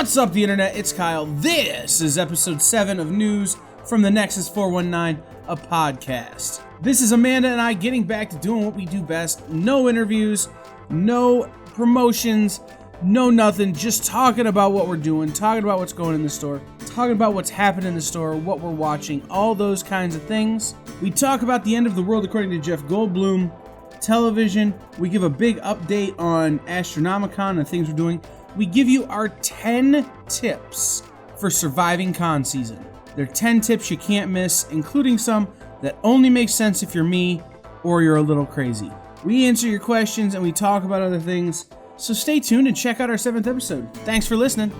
What's up, the internet? It's Kyle. This is episode 7 of News from the Nexus 419, a podcast. This is Amanda and I getting back to doing what we do best. No interviews, no promotions, no nothing. Just talking about what we're doing, talking about what's going in the store, talking about what's happening in the store, what we're watching, all those kinds of things. We talk about the end of the world according to Jeff Goldblum, television. We give a big update on Astronomicon and things we're doing. We give you our 10 tips for surviving con season. They're 10 tips you can't miss, including some that only make sense if you're me or you're a little crazy. We answer your questions and we talk about other things, so stay tuned and check out our 7th episode. Thanks for listening.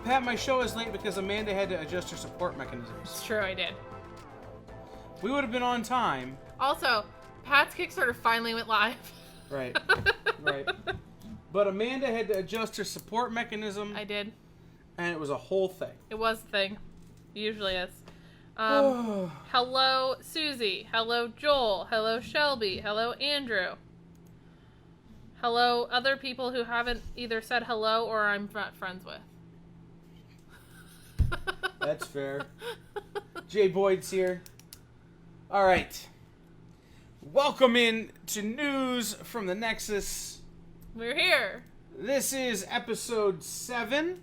Pat, my show is late because Amanda had to adjust her support mechanisms. It's true, I did. We would have been on time. Also, Pat's Kickstarter finally went live. Right, right. But Amanda had to adjust her support mechanism. I did. And it was a whole thing. It was a thing. It usually is. Hello, Susie. Hello, Joel. Hello, Shelby. Hello, Andrew. Hello, other people who haven't either said hello or I'm not friends with. That's fair. Jay Boyd's here. All right. Welcome in to News from the Nexus. We're here. This is episode 7.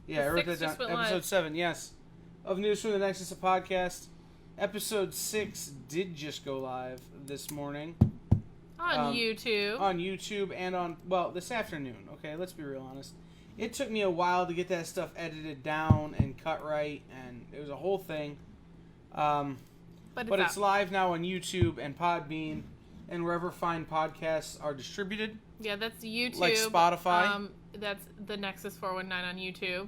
Yeah, I wrote that down. Episode 7, yes. Of News from the Nexus, a podcast. Episode 6 did just go live this morning. On YouTube. On YouTube and on, well, this afternoon. Okay, let's be real honest. It took me a while to get that stuff edited down and cut right, and it was a whole thing. But it's live now on YouTube and Podbean and wherever fine podcasts are distributed. Yeah, that's YouTube. Like Spotify. That's the Nexus 419 on YouTube.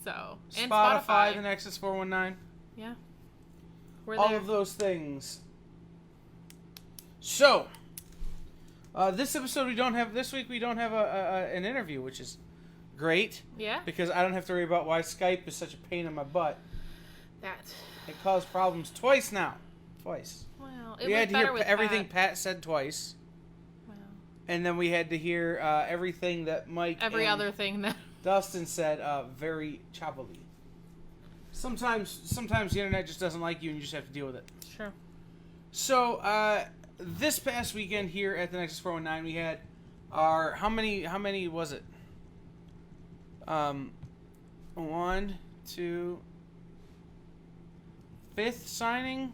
So, and Spotify, the Nexus 419. Yeah. We're all there. of those things. So, this episode this week we don't have an interview, which is great. Yeah. Because I don't have to worry about why Skype is such a pain in my butt. It caused problems twice now. Twice. Well, we had to hear everything Pat said twice. Well. And then we had to hear everything that Mike other thing that Dustin said very choppily. Sometimes the internet just doesn't like you and you just have to deal with it. Sure. So, this past weekend here at the Nexus 419, we had our, how many was it? 1, 2, 5th signing?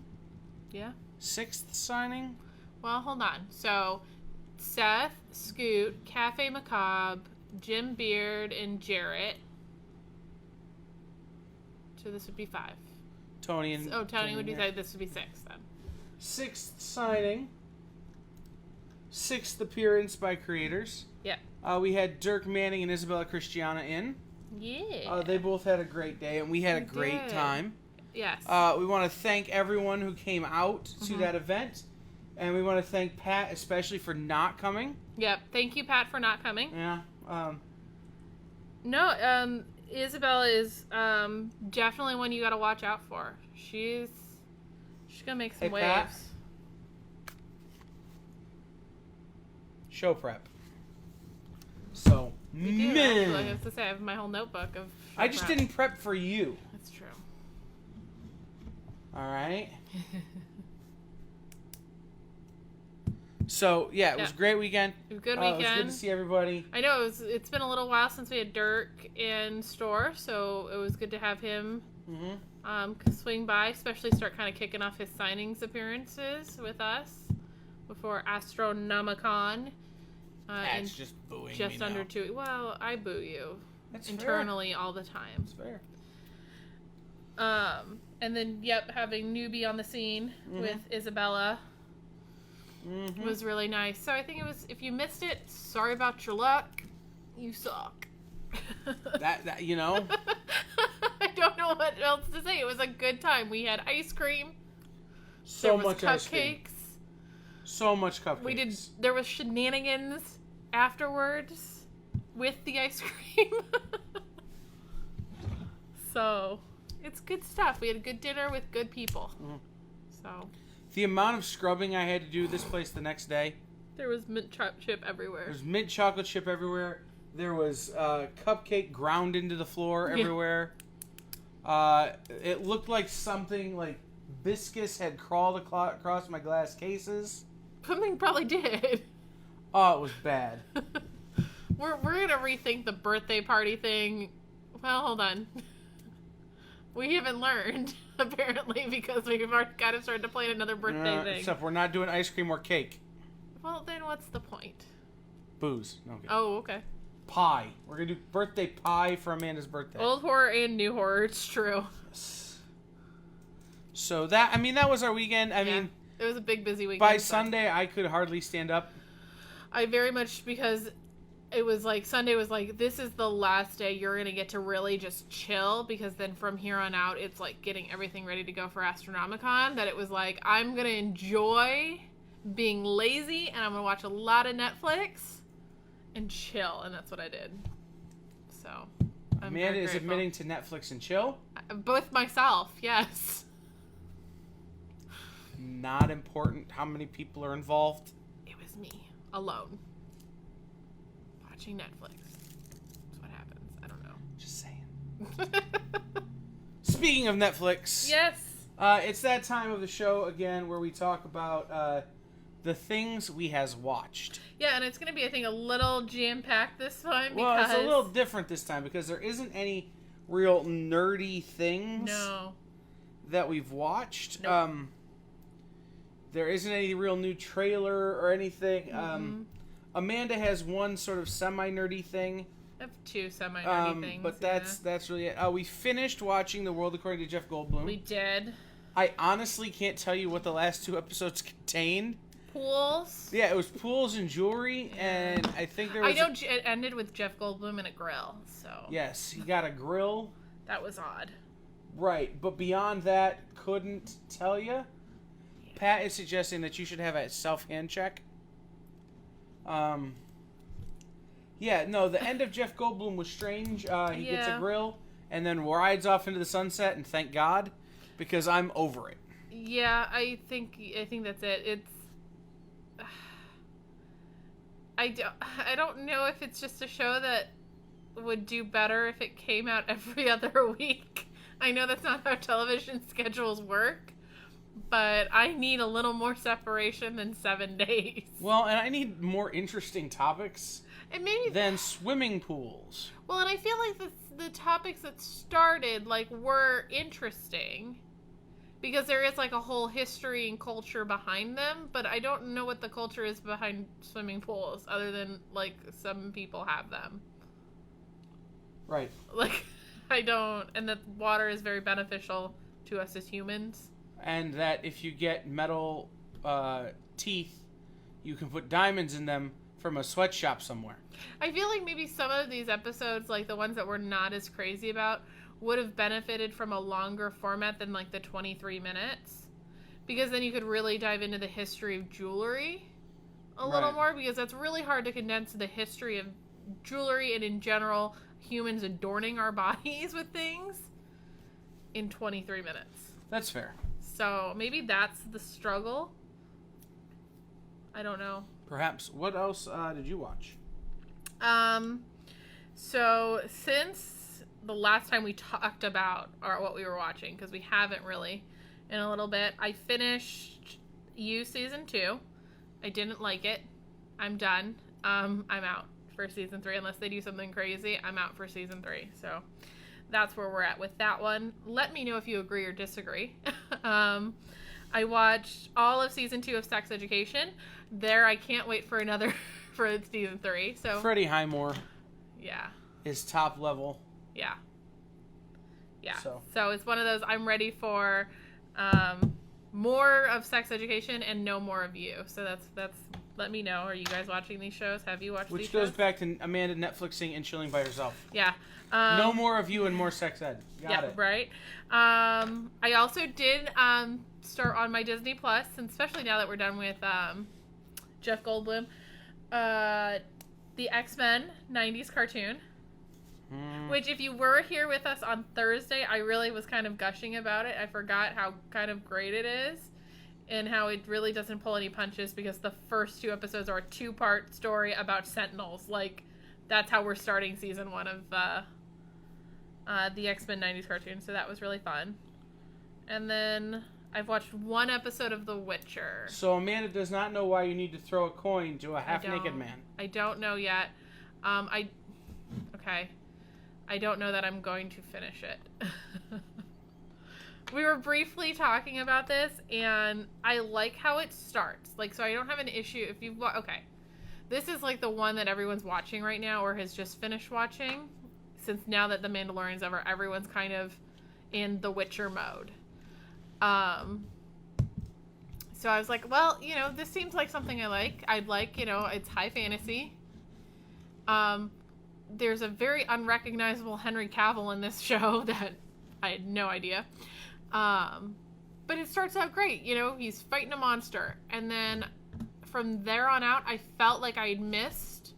Yeah. 6th signing? Well, hold on. So, Seth, Scoot, Cafe Macabre, Jim Beard, and Jarrett. So this would be 5. Tony would be 5. This would be 6 then. 6th signing. 6th appearance by creators. Yeah. We had Dirk Manning and Isabella Christiana in. Yeah. They both had a great day, and we had a great time. Yes. We want to thank everyone who came out to that event, and we want to thank Pat especially for not coming. Yep. Thank you, Pat, for not coming. Yeah. No. Isabella is definitely one you got to watch out for. She's gonna make some waves. Pat? Show prep. So, man. I have to say, I have my whole notebook of. I just didn't prep for you. That's true. All right. So, yeah, it was a great weekend. It was a good weekend. It was good to see everybody. I know, it's been a little while since we had Dirk in store, so it was good to have him swing by, especially start kind of kicking off his signings appearances with us before Astronomicon. That's just booing just me under now. 2. Well, I boo you. That's internally fair. All the time. That's fair. And then, having Newbie on the scene with Isabella was really nice. So I think it was, if you missed it, sorry about your luck. You suck. that you know? I don't know what else to say. It was a good time. We had ice cream. So much ice cream. Cupcakes. So much cupcakes. There was shenanigans afterwards with the ice cream. So, it's good stuff. We had a good dinner with good people. Mm-hmm. So, the amount of scrubbing I had to do this place the next day. There was mint chip everywhere. There was mint chocolate chip everywhere. There was cupcake ground into the floor everywhere. It looked like something like viscous had crawled across my glass cases. Something probably did. Oh, it was bad. We're gonna rethink the birthday party thing. Well, hold on. We haven't learned, apparently, because we've already kind of started to plan another birthday thing. Except we're not doing ice cream or cake. Well, then what's the point? Booze. Okay. Oh, okay. Pie. We're going to do birthday pie for Amanda's birthday. Old horror and new horror, it's true. So that was our weekend. I mean, it was a big, busy weekend. By Sunday, I could hardly stand up. I very much, because it was like, Sunday was like, this is the last day you're going to get to really just chill, because then from here on out, it's like getting everything ready to go for Astronomicon, that it was like, I'm going to enjoy being lazy, and I'm going to watch a lot of Netflix and chill, and that's what I did. So, Amanda is admitting to Netflix and chill? Both myself, yes. Not important how many people are involved. It was me, alone. Watching Netflix. That's what happens. I don't know. Just saying. Speaking of Netflix. Yes. It's that time of the show again where we talk about the things we has watched. Yeah, and it's going to be, I think, a little jam-packed this time. Well, it's a little different this time because there isn't any real nerdy things that we've watched. Nope. There isn't any real new trailer or anything. Mm-hmm. Amanda has one sort of semi-nerdy thing. I have two semi-nerdy things. But that's really it. We finished watching The World According to Jeff Goldblum. We did. I honestly can't tell you what the last two episodes contained. Pools? Yeah, it was pools and jewelry, and I think there was... it ended with Jeff Goldblum and a grill, so... Yes, he got a grill. That was odd. Right, but beyond that, couldn't tell you. Yeah. Pat is suggesting that you should have a self-hand check. Yeah, no, the end of Jeff Goldblum was strange. He gets a grill, and then rides off into the sunset, and thank God, because I'm over it. Yeah, I think that's it. It's... I don't know if it's just a show that would do better if it came out every other week. I know that's not how television schedules work, but I need a little more separation than 7 days. Well, and I need more interesting topics than swimming pools. Well, and I feel like the topics that started, were interesting. Because there is, a whole history and culture behind them, but I don't know what the culture is behind swimming pools, other than, some people have them. Right. I don't, and that water is very beneficial to us as humans. And that if you get metal teeth, you can put diamonds in them from a sweatshop somewhere. I feel like maybe some of these episodes, the ones that we're not as crazy about, would have benefited from a longer format than the 23 minutes, because then you could really dive into the history of jewelry a little more, because that's really hard to condense the history of jewelry and in general humans adorning our bodies with things in 23 minutes. That's fair. So maybe that's the struggle. I don't know. Perhaps. What else did you watch? So since the last time we talked about what we were watching, because we haven't really in a little bit, I finished You Season 2. I didn't like it. I'm done. I'm out for Season 3. Unless they do something crazy, I'm out for Season 3. So that's where we're at with that one. Let me know if you agree or disagree. I watched all of Season 2 of Sex Education. I can't wait for another for Season 3. So Freddie Highmore. Yeah. Is top level. Yeah. So it's one of those, I'm ready for more of Sex Education and no more of You. So that's let me know. Are you guys watching these shows? Have you watched these shows? Which goes back to Amanda Netflixing and chilling by herself. Yeah. No more of You and more sex ed. Got it. Right. I also did start on my Disney Plus, and especially now that we're done with Jeff Goldblum, the X-Men 90s cartoon. Which, if you were here with us on Thursday, I really was kind of gushing about it. I forgot how kind of great it is and how it really doesn't pull any punches because the first 2 episodes are a 2-part story about Sentinels. Like, that's how we're starting season 1 of the X-Men 90s cartoon, so that was really fun. And then I've watched 1 episode of The Witcher. So Amanda does not know why you need to throw a coin to a half-naked man. I don't know yet. Okay. I don't know that I'm going to finish it. We were briefly talking about this, and I like how it starts. Like, so I don't have an issue if you've... Okay. This is, like, the one that everyone's watching right now or has just finished watching. Since now that The Mandalorian's over, everyone's kind of in The Witcher mode. So I was like, well, you know, this seems like something I like. I'd like, you know, it's high fantasy. There's a very unrecognizable Henry Cavill in this show that I had no idea. But it starts out great. You know, he's fighting a monster. And then from there on out, I felt like I had missed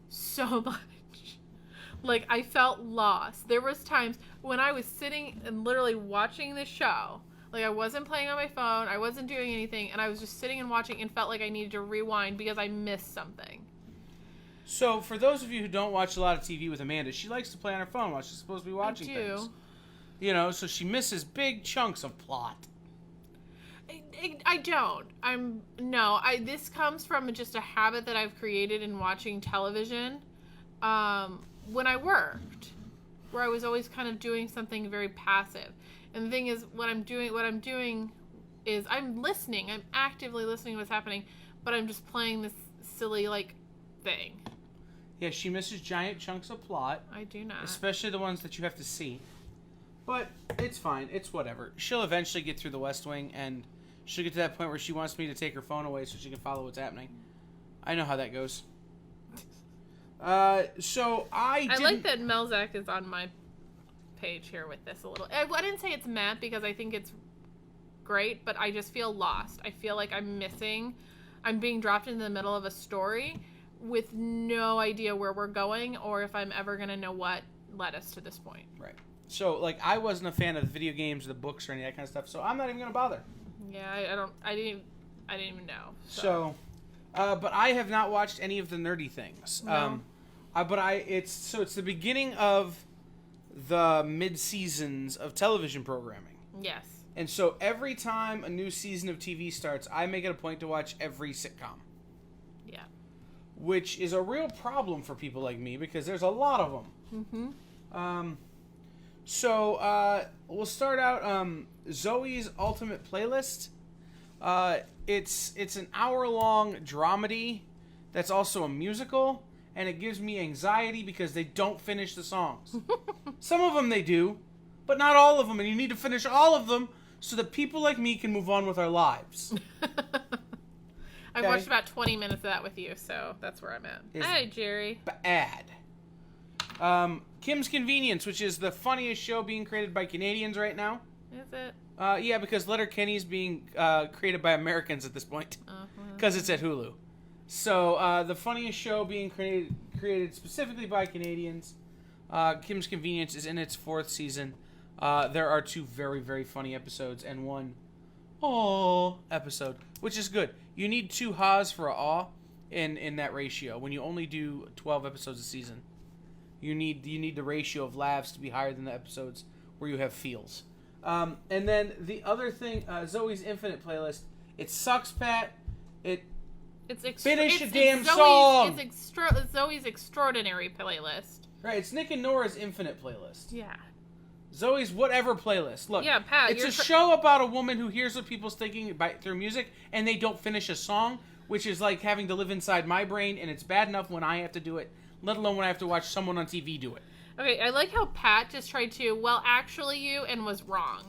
so much. Like, I felt lost. There was times when I was sitting and literally watching the show. Like, I wasn't playing on my phone. I wasn't doing anything. And I was just sitting and watching and felt like I needed to rewind because I missed something. So, for those of you who don't watch a lot of TV with Amanda, she likes to play on her phone while she's supposed to be watching things. You know, so she misses big chunks of plot. I don't. This comes from just a habit that I've created in watching television. When I worked, where I was always kind of doing something very passive. And the thing is, what I'm doing is I'm listening. I'm actively listening to what's happening, but I'm just playing this silly, like, thing. Yeah, she misses giant chunks of plot. I do not. Especially the ones that you have to see. But it's fine. It's whatever. She'll eventually get through the West Wing, and she'll get to that point where she wants me to take her phone away so she can follow what's happening. I know how that goes. So I like that Melzak is on my page here with this a little. I didn't say it's mad because I think it's great, but I just feel lost. I feel like I'm being dropped into the middle of a story with no idea where we're going or if I'm ever going to know what led us to this point. Right. So, like, I wasn't a fan of the video games, the books, or any of that kind of stuff, so I'm not even going to bother. Yeah, I didn't even know. So, but I have not watched any of the nerdy things. No. It's the beginning of the mid-seasons of television programming. Yes. And so every time a new season of TV starts, I make it a point to watch every sitcom. Yeah. Which is a real problem for people like me because there's a lot of them. Mm-hmm. So we'll start out Zoe's Ultimate Playlist. It's an hour-long dramedy that's also a musical, and it gives me anxiety because they don't finish the songs. Some of them they do, but not all of them, and you need to finish all of them so that people like me can move on with our lives. I've watched about 20 minutes of that with you, so that's where I'm at. Hi, Jerry. Bad. Kim's Convenience, which is the funniest show being created by Canadians right now. Is it? Yeah, because Letterkenny's being created by Americans at this point. Because it's at Hulu. So, the funniest show being created specifically by Canadians. Kim's Convenience is in its 4th season. There are 2 very, very funny episodes and 1 aw episode, which is good. You need 2 ha's for a aw in that ratio. When you only do 12 episodes a season, you need the ratio of laughs to be higher than the episodes where you have feels. And then the other thing, Zoe's Infinite Playlist. It sucks, Pat. Finish a damn song. It's Zoe's Extraordinary Playlist. Right, it's Nick and Nora's Infinite Playlist. Yeah. Zoe's Whatever Playlist. Look, yeah, Pat, it's a show about a woman who hears what people's thinking through music, and they don't finish a song, which is like having to live inside my brain, and it's bad enough when I have to do it, let alone when I have to watch someone on TV do it. Okay, I like how Pat just tried to, well, actually you, and was wrong.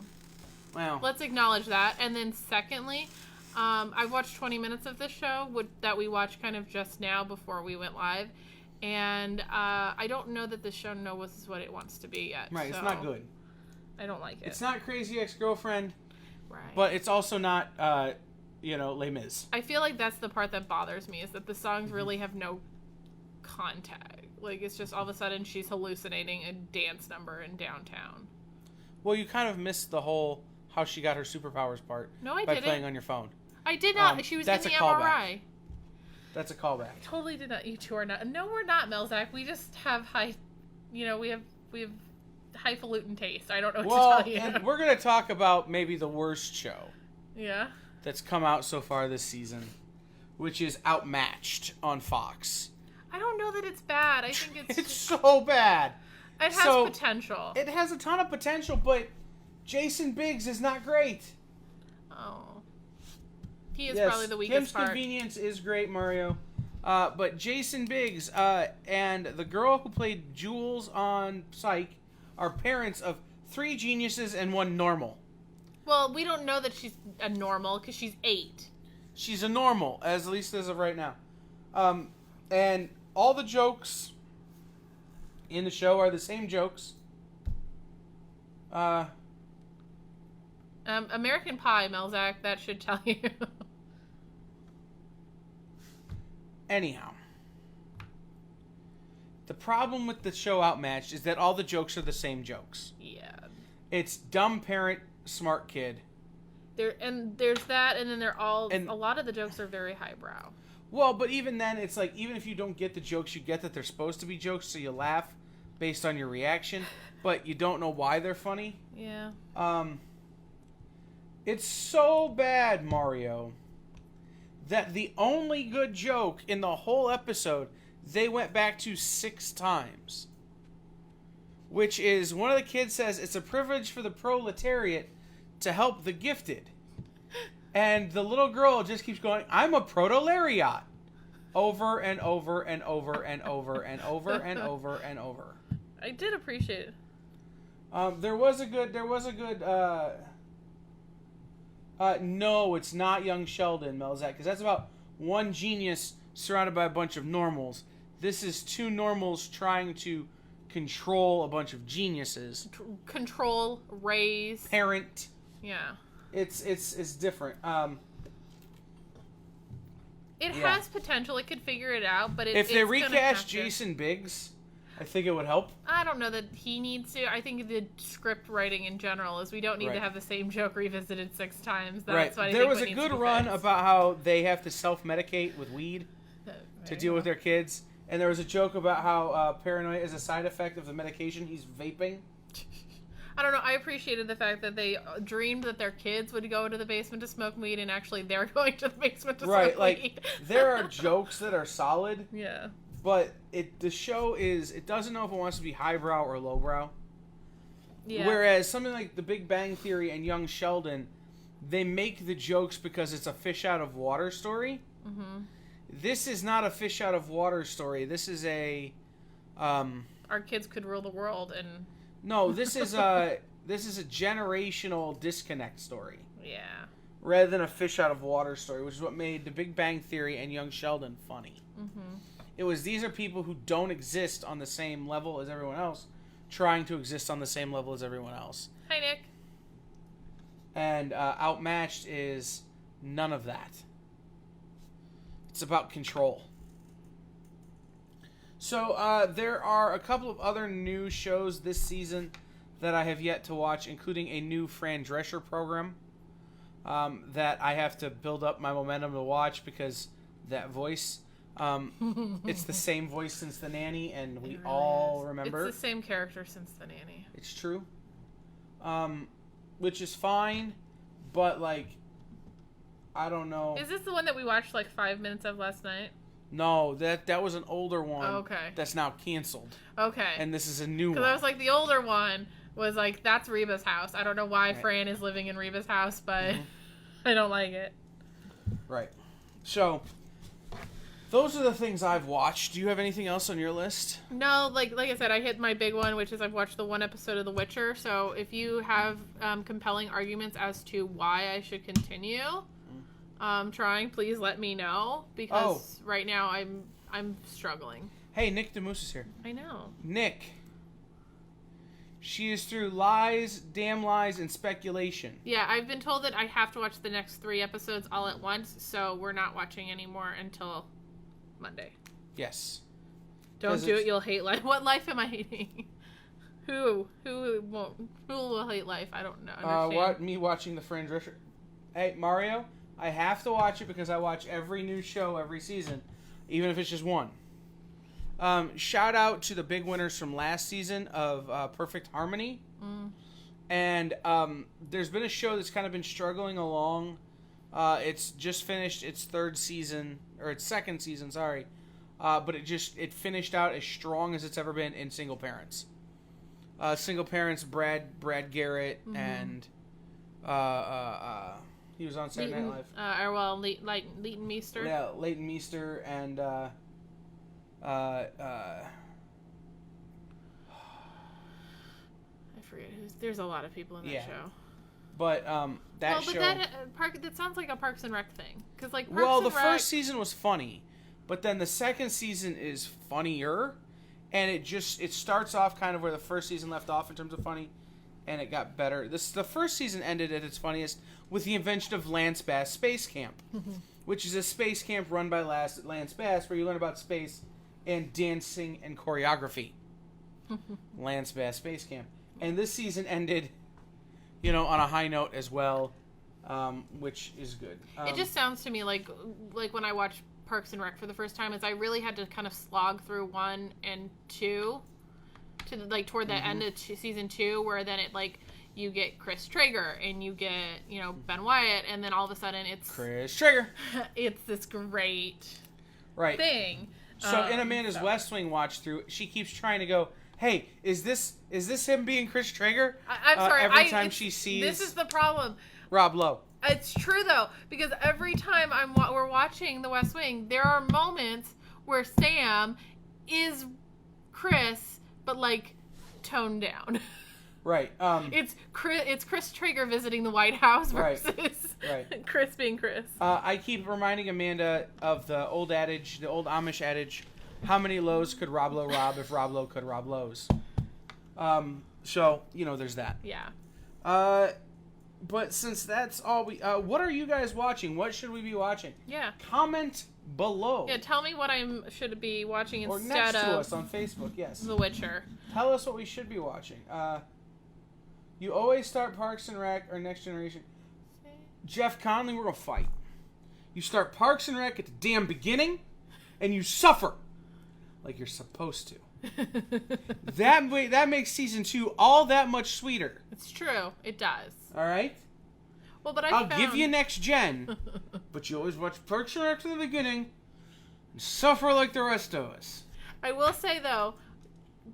Well. Let's acknowledge that. And then secondly, I've watched 20 minutes of this show that we watched kind of just now before we went live. And I don't know that this show knows what it wants to be yet. Right, so it's not good. I don't like it. It's not Crazy Ex-Girlfriend. Right. But it's also not, Les Mis. I feel like that's the part that bothers me, is that the songs really have no contact. Like, it's just all of a sudden she's hallucinating a dance number in downtown. Well, you kind of missed the whole how she got her superpowers part. No, I by didn't. playing on your phone. I did not. She was in the callback. MRI. That's a callback. I totally did not. You two are not. No, we're not, Melzak. We just have high, we have highfalutin taste. I don't know what to tell you. And we're going to talk about maybe the worst show. Yeah. That's come out so far this season, which is Outmatched on Fox. I don't know that it's bad. I think it's so bad. It has potential. It has a ton of potential, but Jason Biggs is not great. Oh. He is probably the weakest part. Kim's Convenience is great, Mario. But Jason Biggs and the girl who played Jules on Psych are parents of 3 geniuses and 1 normal. Well, we don't know that she's a normal because she's 8. She's a normal, at least as of right now. And all the jokes in the show are the same jokes. American Pie, Melzak, that should tell you. Anyhow, the problem with the show Outmatched is that all the jokes are the same jokes. Yeah. It's dumb parent, smart kid. There's that, and then a lot of the jokes are very highbrow. Well, but even then, it's like, even if you don't get the jokes, you get that they're supposed to be jokes, so you laugh based on your reaction, but you don't know why they're funny. Yeah. It's so bad, Mario, that the only good joke in the whole episode, they went back to 6 times. Which is, one of the kids says, it's a privilege for the proletariat to help the gifted. And the little girl just keeps going, I'm a protolariat. Over and over and over and over and over and over and over. I did appreciate it. There was a good, no, it's not Young Sheldon, Melzak, because that's about one genius surrounded by a bunch of normals. This is 2 normals trying to control a bunch of geniuses. Control, raise. Parent. Yeah. It's different. It has potential. It could figure it out, but if they recast Jason Biggs, I think it would help. I don't know that he needs to. I think the script writing in general is we don't need to have the same joke revisited 6 times. That's what I think. There was a good run about how they have to self-medicate with weed to deal with their kids. And there was a joke about how paranoia is a side effect of the medication he's vaping. I don't know. I appreciated the fact that they dreamed that their kids would go to the basement to smoke weed, and actually they're going to the basement to smoke weed. There are jokes that are solid. Yeah. But the show it doesn't know if it wants to be highbrow or lowbrow. Yeah. Whereas something like The Big Bang Theory and Young Sheldon, they make the jokes because it's a fish out of water story. Mm-hmm. This is not a fish out of water story. This is a... Our kids could rule the world and... No, this is a generational disconnect story. Yeah. Rather than a fish out of water story, which is what made The Big Bang Theory and Young Sheldon funny. Mm-hmm. It was, these are people who don't exist on the same level as everyone else, trying to exist on the same level as everyone else. Hi, Nick. And Outmatched is none of that. It's about control. So there are a couple of other new shows this season that I have yet to watch, including a new Fran Drescher program that I have to build up my momentum to watch because that voice, it's the same voice since The Nanny, and we all remember. It's the same character since The Nanny. It's true. Which is fine, but like, I don't know. Is this the one that we watched like 5 minutes of last night? No, that was an older one. Oh, okay. That's now canceled. Okay. And this is a new one. Because I was like, the older one was like, that's Reba's house. I don't know why Fran is living in Reba's house, but I don't like it. Right. So, those are the things I've watched. Do you have anything else on your list? No, like I said, I hit my big one, which is I've watched the 1 episode of The Witcher. So if you have compelling arguments as to why I should continue trying, please let me know, because right now I'm struggling. Hey, Nick DeMoose is here. I know. Nick. She is through lies, damn lies, and speculation. Yeah, I've been told that I have to watch the next 3 episodes all at once, so we're not watching anymore until Monday. Yes. Don't do it. You'll hate life. What life am I hating? Who will hate life? I don't know. What? Me watching The Fringe. Hey, Mario, I have to watch it because I watch every new show every season, even if it's just one. Shout out to the big winners from last season of Perfect Harmony. And there's been a show that's kind of been struggling along. It's just finished its second season, sorry. But it finished out as strong as it's ever been in Single Parents. Single Parents, Brad Garrett, and he was on Saturday Night Live. Leighton Meester. Yeah, Leighton Meester and I forget who's. There's a lot of people in that show. But that sounds like a Parks and Rec thing, because the first season was funny, but then the second season is funnier, and it starts off kind of where the first season left off in terms of funny, and it got better. The first season ended at its funniest with the invention of Lance Bass Space Camp, which is a space camp run by Lance Bass where you learn about space and dancing and choreography. Lance Bass Space Camp. And this season ended, on a high note as well, which is good. It just sounds to me like when I watched Parks and Rec for the first time, is I really had to kind of slog through 1 and 2 to toward the end of season 2, where then it you get Chris Traeger and you get Ben Wyatt, and then all of a sudden it's Chris Traeger. It's this great thing. So in Amanda's West Wing watch through, she keeps trying to go, hey, is this him being Chris Traeger? I'm sorry. Every time she sees... This is the problem. Rob Lowe. It's true, though, because every time we're watching The West Wing, there are moments where Sam is Chris, but, toned down. Right. It's Chris Traeger visiting the White House versus Chris being Chris. I keep reminding Amanda of the old Amish adage, how many lows could Rob Lowe rob if Rob Lowe could rob Lowe's? So, there's that. Yeah. But since that's all what are you guys watching? What should we be watching? Yeah. Comment below. Yeah, tell me what I should be watching instead of... Or next to us on Facebook, yes. The Witcher. Tell us what we should be watching. You always start Parks and Rec or Next Generation. Jeff Conley, we're going to fight. You start Parks and Rec at the damn beginning, and you suffer like you're supposed to. That makes season 2 all that much sweeter. It's true. It does. All right? Well, but I'll give you Next Gen, but you always watch Parks and Rec to the beginning and suffer like the rest of us. I will say, though,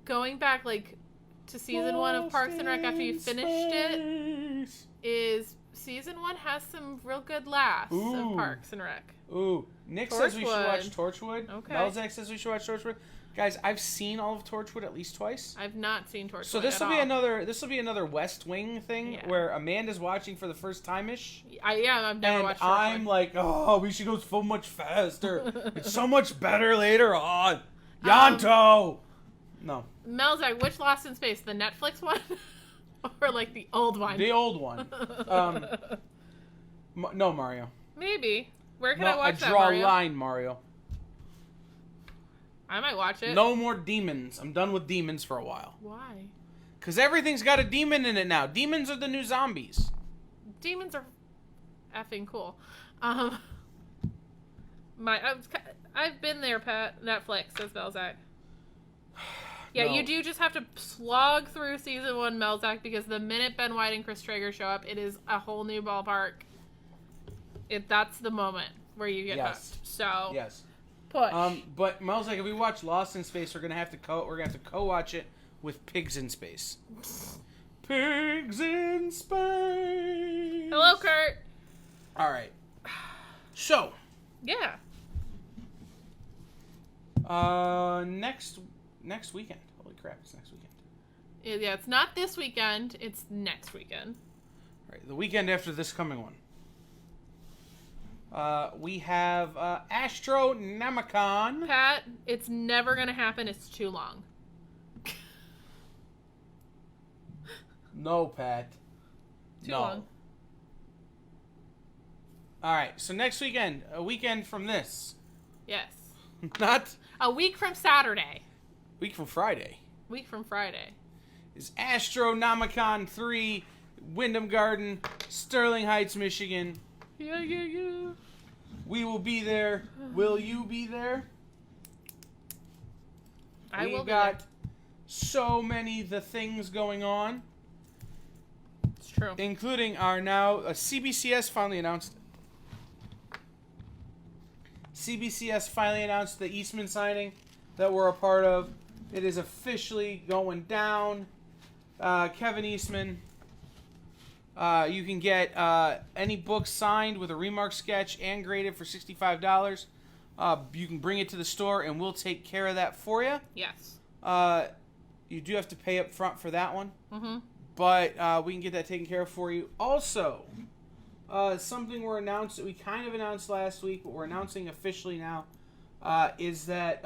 going back, to season 1 of Parks and Rec after you finished it, is season 1 has some real good laughs of Parks and Rec. Ooh. Nick says we should watch Torchwood. Okay. Melzak says we should watch Torchwood. Guys, I've seen all of Torchwood at least twice. I've not seen Torchwood. So this will be another West Wing thing where Amanda's watching for the first time-ish. I've never watched Torchwood. I'm like, oh, we should go so much faster. It's so much better later on. Yanto! No. Melzak, which Lost in Space? The Netflix one? Or the old one? The old one. No, Mario. Maybe. Where can I watch that, Mario? I draw draw a line, Mario. I might watch it. No more demons. I'm done with demons for a while. Why? Because everything's got a demon in it now. Demons are the new zombies. Demons are effing cool. I've been there, Pat. Netflix, says Melzak. Yeah, no. You do just have to slog through season 1 Melzak, because the minute Ben White and Chris Traeger show up, it is a whole new ballpark. That's the moment where you get hooked. So yes. Push. But Melzak, if we watch Lost in Space, we're gonna have to co-watch it with Pigs in Space. Pigs in Space. Hello, Kurt. All right. So. Yeah. Next weekend. Holy crap! It's next weekend. Yeah, it's not this weekend. It's next weekend. All right, the weekend after this coming one. We have Astronomicon. Pat, it's never gonna happen. It's too long. No, Pat. Too long. All right, so next weekend, a weekend from this. Yes. Not a week from Saturday. week from Friday. Week from Friday. Is Astronomicon 3, Wyndham Garden, Sterling Heights, Michigan. Yeah. We will be there. Will you be there? I will We've be got there. so many the things going on. It's true. Including our now CBCS finally announced. CBCS finally announced the Eastman signing that we're a part of. It is officially going down. Kevin Eastman. You can get any book signed with a remark sketch and graded for $65. You can bring it to the store and we'll take care of that for you. Yes. You do have to pay up front for that one. Mm-hmm. But we can get that taken care of for you. Also, something we kind of announced last week, but we're announcing officially now, is that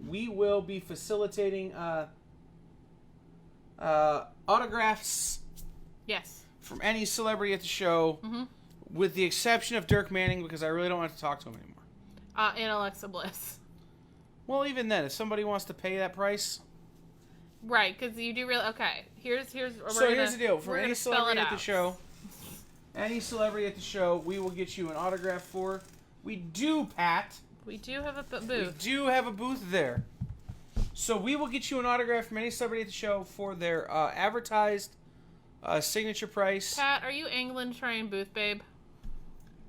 we will be facilitating autographs. Yes. From any celebrity at the show, with the exception of Dirk Manning, because I really don't want to talk to him anymore. And Alexa Bliss. Well, even then, if somebody wants to pay that price. Right, because you do really... Okay, here's here's the deal. For any celebrity at the show, we will get you an autograph for. We do, Pat. We do have a booth. We do have a booth there. So we will get you an autograph from any celebrity at the show for their advertised signature price. Pat, are you England trying booth, babe?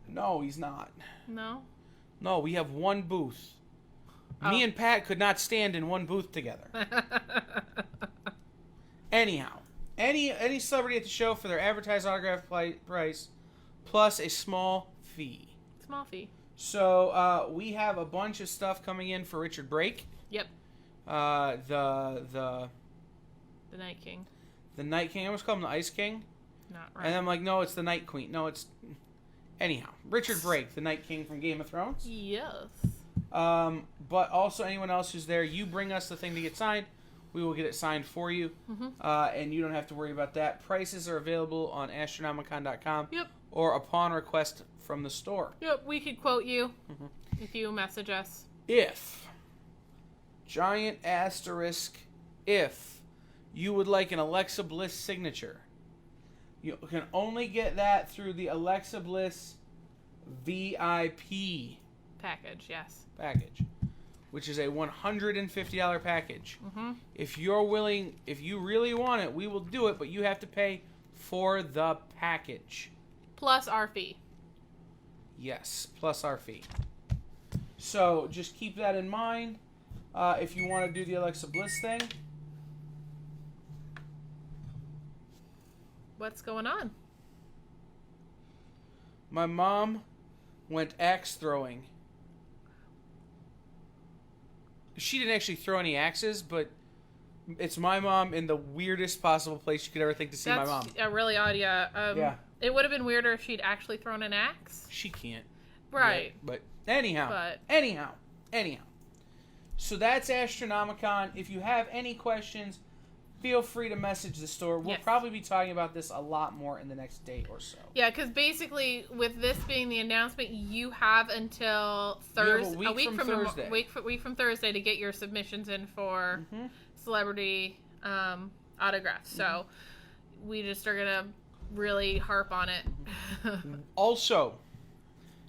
No, he's not. No? No, we have one booth. Me and Pat could not stand in one booth together. Anyhow, any celebrity at the show for their advertised autograph price plus a small fee. Small fee. So we have a bunch of stuff coming in for Richard Brake. Yep. The Night King. The Night King. I almost call him the Ice King. Not right. And I'm like, no, it's the Night Queen. No, it's... Anyhow, Richard Brake, the Night King from Game of Thrones. Yes. But also anyone else who's there, you bring us the thing to get signed. We will get it signed for you. And you don't have to worry about that. Prices are available on astronomicon.com. Yep. Or upon request from the store. Yep, we could quote you if you message us. If, giant asterisk, if you would like an Alexa Bliss signature, you can only get that through the Alexa Bliss VIP Package, yes. package, which is a $150 package. If you really want it, we will do it, but you have to pay for the package. Plus our fee. Yes, plus our fee. So just keep that in mind if you want to do the Alexa Bliss thing. What's going on? My mom went axe throwing. She didn't actually throw any axes, but it's my mom in the weirdest possible place you could ever think to see my mom. That's really odd, yeah. Yeah. It would have been weirder if she'd actually thrown an axe. She can't. Right. Yet, but anyhow. So that's Astronomicon. If you have any questions, feel free to message the store. We'll probably be talking about this a lot more in the next day or so. Yeah, because basically, with this being the announcement, you have until Thursday, a week from Thursday to get your submissions in for celebrity autographs. So we just are gonna really harp on it. Also,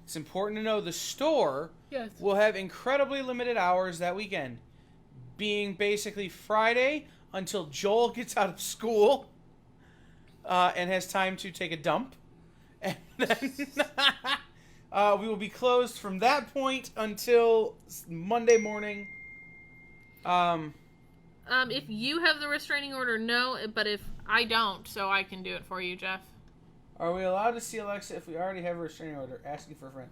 it's important to know the store will have incredibly limited hours that weekend, being basically Friday until Joel gets out of school and has time to take a dump. And then we will be closed from that point until Monday morning. If you have the restraining order, no. But if I don't, so I can do it for you, Jeff. Are we allowed to see Alexa if we already have a restraining order? Asking for a friend.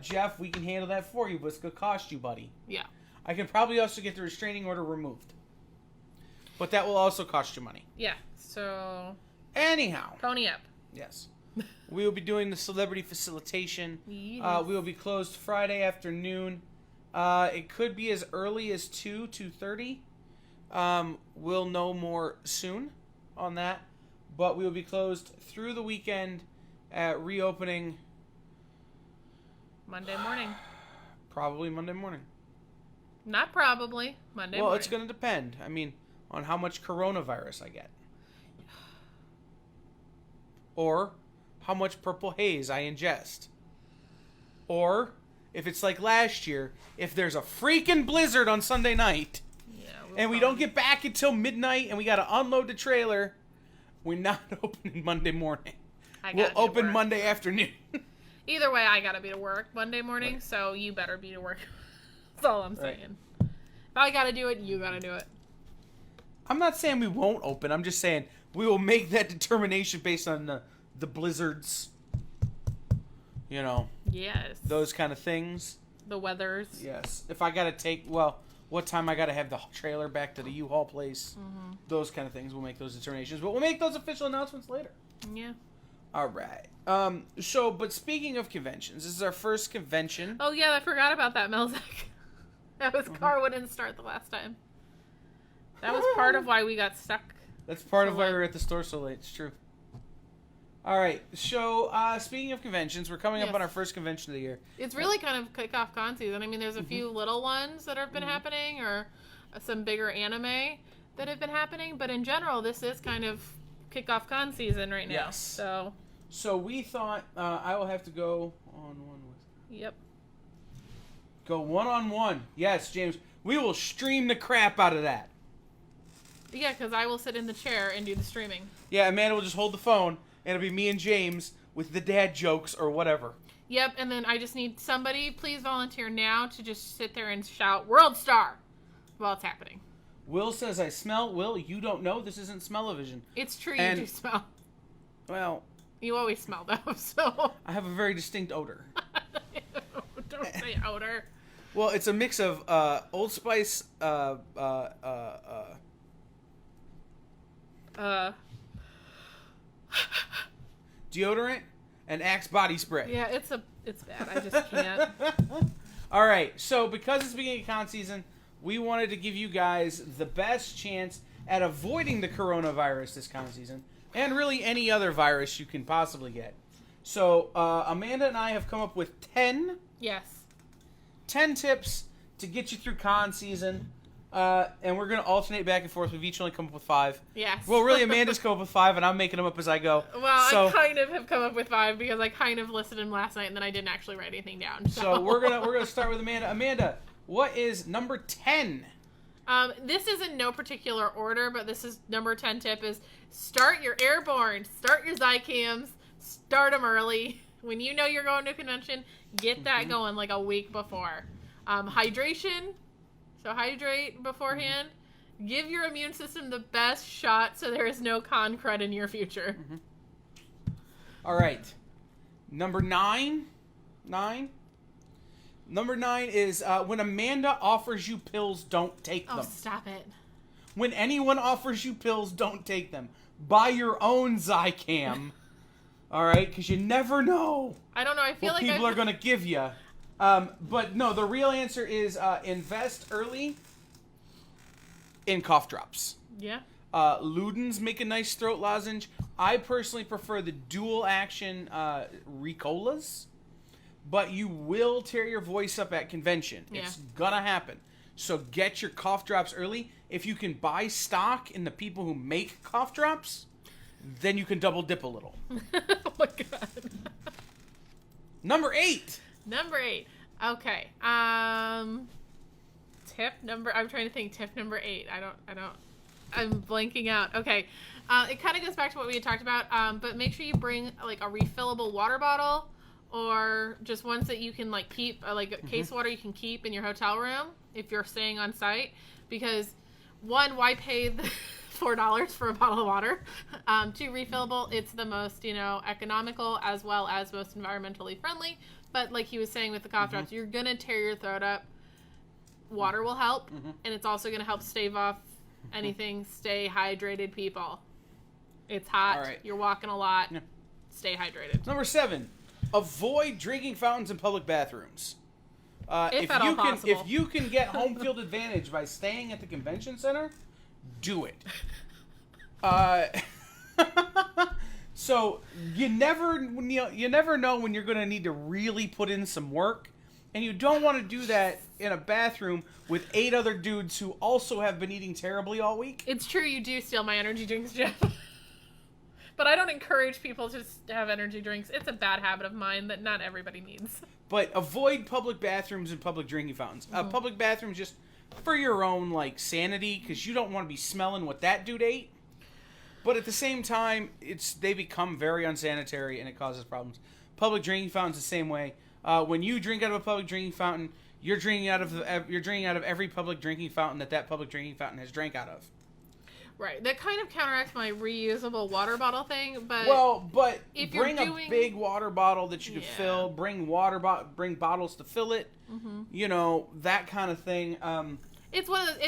Jeff, we can handle that for you, but it's going to cost you, buddy. Yeah. I can probably also get the restraining order removed. But that will also cost you money. Yeah, so... Anyhow. Pony up. Yes. We will be doing the celebrity facilitation. Yes. We will be closed Friday afternoon. It could be as early as 2:30. We'll know more soon on that. But we will be closed through the weekend at reopening... Monday morning. Probably Monday morning. Not probably. Monday Well, morning. it's going to depend. I mean, on how much coronavirus I get. Or how much purple haze I ingest. Or, if it's like last year, if there's a freaking blizzard on Sunday night, and we don't get back until midnight, and we got to unload the trailer, we're not opening Monday morning. We'll open Monday afternoon. Either way, I gotta be to work Monday morning, right. So you better be to work. That's all I'm saying. If I gotta do it, you gotta do it. I'm not saying we won't open. I'm just saying we will make that determination based on the blizzards. You know. Yes. Those kind of things. The weathers. Yes. If I gotta what time I gotta have the trailer back to the U-Haul place. Mm-hmm. Those kind of things. We'll make those determinations. But we'll make those official announcements later. Yeah. All right. But speaking of conventions, this is our first convention. Oh, yeah, I forgot about that, Melzik. That was car wouldn't start the last time. That was part of why we got stuck. That's part of why we were at the store so late. It's true. All right. So, speaking of conventions, we're coming up on our first convention of the year. It's really kind of kickoff con season. I mean, there's a few little ones that have been happening, or some bigger anime that have been happening. But in general, this is kind of kickoff con season right now. Yes. So we thought I will have to go on one with. Yep. Go one-on-one. Yes, James. We will stream the crap out of that. Yeah, because I will sit in the chair and do the streaming. Yeah, Amanda will just hold the phone, and it'll be me and James with the dad jokes or whatever. Yep, and then I just need somebody, please volunteer now, to just sit there and shout, World Star, while it's happening. Will says, I smell. Will, you don't know. This isn't smell-o-vision. It's true, you do smell. Well. You always smell, though, so. I have a very distinct odor. Don't say odor. Well, it's a mix of Old Spice, deodorant, and Axe body spray. Yeah, it's bad. I just can't. All right, so because it's beginning of con season, we wanted to give you guys the best chance at avoiding the coronavirus this con season, and really any other virus you can possibly get. So, Amanda and I have come up with 10 tips to get you through con season, and we're going to alternate back and forth. We've each only come up with 5. Yes. Well, really, Amanda's come up with 5, and I'm making them up as I go. Well, I kind of have come up with 5 because I kind of listed them last night, and then I didn't actually write anything down. So we're gonna start with Amanda. Amanda, what is number 10? This is in no particular order, but this is number 10 tip is start your airborne, start your Zycams, start them early. When you know you're going to a convention, get that going like a week before. Hydration, so hydrate beforehand. Give your immune system the best shot so there is no con crud in your future. All right. Number 9. Number 9 is when Amanda offers you pills, don't take them. Oh, stop it. When anyone offers you pills, don't take them. Buy your own Zycam. All right? Because you never know. I don't know. I feel what like people are going to give you. But no, the real answer is invest early in cough drops. Yeah. Ludens make a nice throat lozenge. I personally prefer the dual action Ricolas. But you will tear your voice up at convention. Yeah. It's gonna happen. So get your cough drops early. If you can buy stock in the people who make cough drops, then you can double dip a little. Oh my god. Number 8. Okay. Tip number. I'm trying to think. Tip number 8. I'm blanking out. Okay. It kind of goes back to what we had talked about. But make sure you bring like a refillable water bottle. Or just ones that you can like keep, like case water you can keep in your hotel room if you're staying on site. Because one, why pay the $4 for a bottle of water? 2, refillable. It's the most, economical as well as most environmentally friendly. But like he was saying with the cough drops, you're gonna tear your throat up. Water will help, and it's also gonna help stave off anything. Stay hydrated, people. It's hot. All right. You're walking a lot. Yeah. Stay hydrated. Number 7. Avoid drinking fountains in public bathrooms. If at all possible. If you can get home field advantage by staying at the convention center, do it. So you never know when you're going to need to really put in some work And you don't want to do that in a bathroom with 8 other dudes who also have been eating terribly all week. It's true you do steal my energy drinks, Jeff. But I don't encourage people to have energy drinks. It's a bad habit of mine that not everybody needs. But avoid public bathrooms and public drinking fountains. Public bathrooms just for your own, like, sanity, because you don't want to be smelling what that dude ate. But at the same time, they become very unsanitary and it causes problems. Public drinking fountains the same way. When you drink out of a public drinking fountain, you're drinking out of every public drinking fountain that public drinking fountain has drank out of. Right. That kind of counteracts my reusable water bottle thing, but if bring a big water bottle that you can fill. Bring bring bottles to fill it. Mm-hmm. You know, that kind of thing. It's one of those,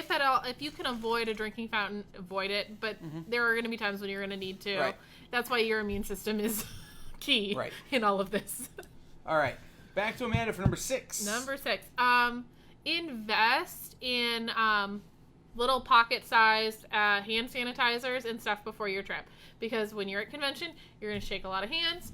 if you can avoid a drinking fountain, avoid it. But there are going to be times when you're going to need to. Right. That's why your immune system is key in all of this. All right. Back to Amanda for number 6. Number 6. Invest in little pocket-sized hand sanitizers and stuff before your trip. Because when you're at convention, you're going to shake a lot of hands.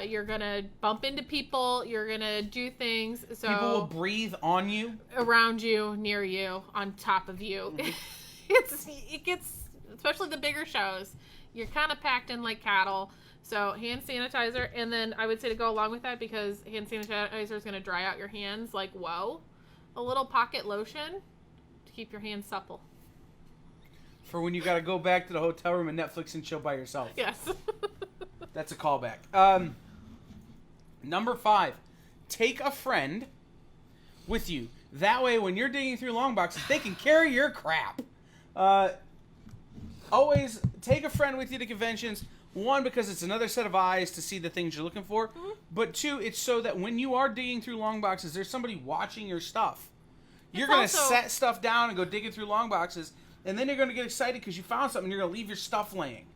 You're going to bump into people. You're going to do things. So people will breathe on you. Around you, near you, on top of you. Mm-hmm. It gets, especially the bigger shows, you're kind of packed in like cattle. So hand sanitizer, and then I would say to go along with that, because hand sanitizer is going to dry out your hands like whoa, a little pocket lotion to keep your hands supple. For when you got to go back to the hotel room and Netflix and chill by yourself. Yes. That's a callback. Number 5, take a friend with you. That way, when you're digging through long boxes, they can carry your crap. Always take a friend with you to conventions. 1, because it's another set of eyes to see the things you're looking for. Mm-hmm. But 2, it's so that when you are digging through long boxes, there's somebody watching your stuff. You're going to set stuff down and go digging through long boxes, and then you're going to get excited because you found something and you're going to leave your stuff laying.